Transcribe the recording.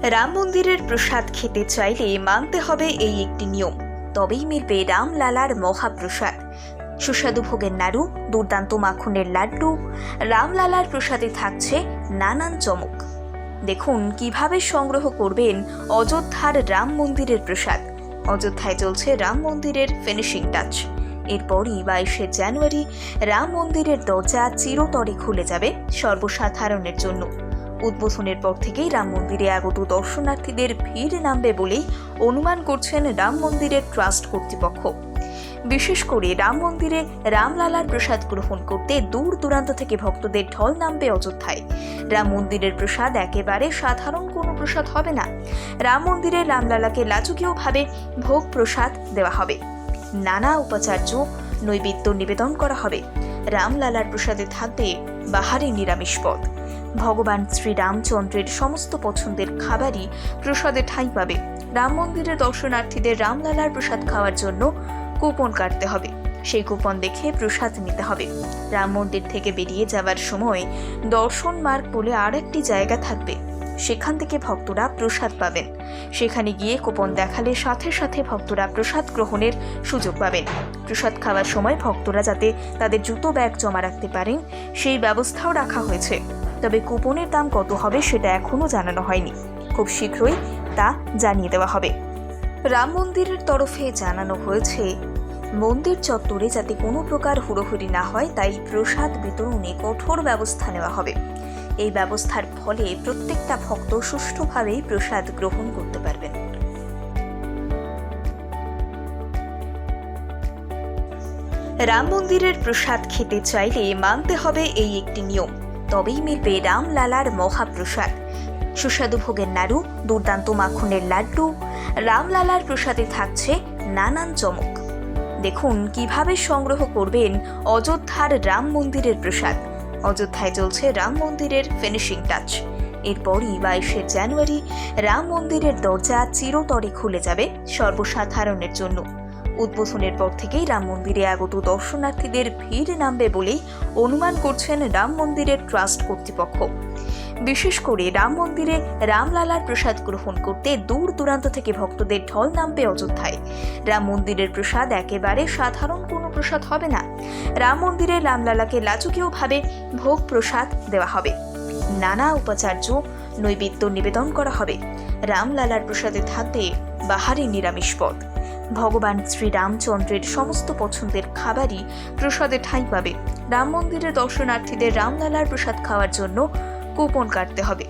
রাম মন্দিরের প্রসাদ খেতে চাইলে মানতে হবে এই একটি নিয়ম, তবেই মিলবে রামলালার মহাপ্রসাদ। সুস্বাদু ভোগের নাড়ু, দুর্দান্ত মাখনের লাড্ডু, রামলালার প্রসাদে থাকছে নানান চমক। দেখুন কিভাবে সংগ্রহ করবেন অযোধ্যার রাম মন্দিরের প্রসাদ। অযোধ্যায় চলছে রাম মন্দিরের ফিনিশিং টাচ। এরপরই 22শে জানুয়ারি রাম মন্দিরের দরজা চিরতরে খুলে যাবে সর্বসাধারণের জন্য। উদ্বোধনের পর থেকেই রাম মন্দিরে আগত দর্শনার্থীদের ভিড় নামবে বলেই অনুমান করছেন রাম মন্দিরের ট্রাস্ট কর্তৃপক্ষ। বিশেষ করে রাম মন্দিরে রামলালার প্রসাদ গ্রহণ করতে দূর দূরান্ত থেকে ভক্তদের ঢল নামবে অযোধ্যায়। রাম মন্দিরের প্রসাদ একেবারে সাধারণ কোনো প্রসাদ হবে না। রাম মন্দিরে রামলালাকে লাজুকীয়ভাবে ভোগ প্রসাদ দেওয়া হবে। নানা উপাচার্য নৈবেদ্য নিবেদন করা হবে। রামলালার প্রসাদে থাকবে বাহারি নিরামিষ পদ। ভগবান শ্রীরামচন্দ্রের সমস্ত পছন্দের খাবারই প্রসাদে ঠাঁই পাবে। রাম মন্দিরের দর্শনার্থীদের রামলালার প্রসাদ খাওয়ার জন্য কুপন কাটতে হবে। সেই কুপন দেখে প্রসাদ নিতে হবে। রাম মন্দির থেকে বেরিয়ে যাওয়ার সময় দর্শন মার্গ বলে আর একটি জায়গা থাকবে, সেখান থেকে ভক্তরা প্রসাদ পাবেন। সেখানে গিয়ে কুপন দেখালে সাথে সাথে ভক্তরা প্রসাদ গ্রহণের সুযোগ পাবেন। প্রসাদ খাওয়ার সময় ভক্তরা যাতে তাদের জুতো ব্যাগ জমা রাখতে পারেন সেই ব্যবস্থাও রাখা হয়েছে। তবে কুপনের দাম কত হবে সেটা এখনও জানানো হয়নি। খুব শীঘ্রই তা জানিয়ে দেওয়া হবে। রাম মন্দিরের তরফে জানানো হয়েছে, মন্দির চত্বরে যাতে কোনো প্রকার হুড়োহুড়ি না হয় তাই প্রসাদ বিতরণে কঠোর ব্যবস্থা নেওয়া হবে। এই ব্যবস্থার ফলে প্রত্যেকটা ভক্ত সুষ্ঠুভাবেই প্রসাদ গ্রহণ করতে পারবেন। রাম মন্দিরের প্রসাদ খেতে চাইলে মানতে হবে এই একটি নিয়ম, তবেই মিলবে রামলালার মহাপ্রসাদ। সুস্বাদু ভোগের নাড়ু, দুর্দান্ত মাখনের লাড্ডু, রামলালার প্রসাদে থাকছে নানান চমক। দেখুন কিভাবে সংগ্রহ করবেন অযোধ্যার রাম মন্দিরের প্রসাদ। অযোধ্যায় চলছে রাম মন্দিরের ফিনিশিং টাচ। এরপরই 22শে জানুয়ারি রাম মন্দিরের দরজা চিরতরে খুলে যাবে সর্বসাধারণের জন্য। উদ্বোধনের পর থেকেই রাম মন্দিরে আগত দর্শনার্থীদের ভিড় নামবে বলেই অনুমান করছেন রাম মন্দিরের ট্রাস্ট কর্তৃপক্ষ। বিশেষ করে রাম মন্দিরে রামলালার প্রসাদ গ্রহণ করতে দূর দূরান্ত থেকে ভক্তদের ঢল নামবে অযোধ্যায়। রাম মন্দিরের প্রসাদ একেবারে সাধারণ কোনো প্রসাদ হবে না। রাম মন্দিরে রামলালাকে লাজুকীয়ভাবে ভোগ প্রসাদ দেওয়া হবে। নানা উপাচার্য নৈবেদ্য নিবেদন করা হবে। রামলালার প্রসাদে থাকবে বাহারি নিরামিষ পদ। ভগবান শ্রীরামচন্দ্রের সমস্ত পছন্দের খাবারই প্রসাদে ঠাঁই পাবে। রাম মন্দিরের দর্শনার্থীদের রামলালার প্রসাদ খাওয়ার জন্য কুপন কাটতে হবে।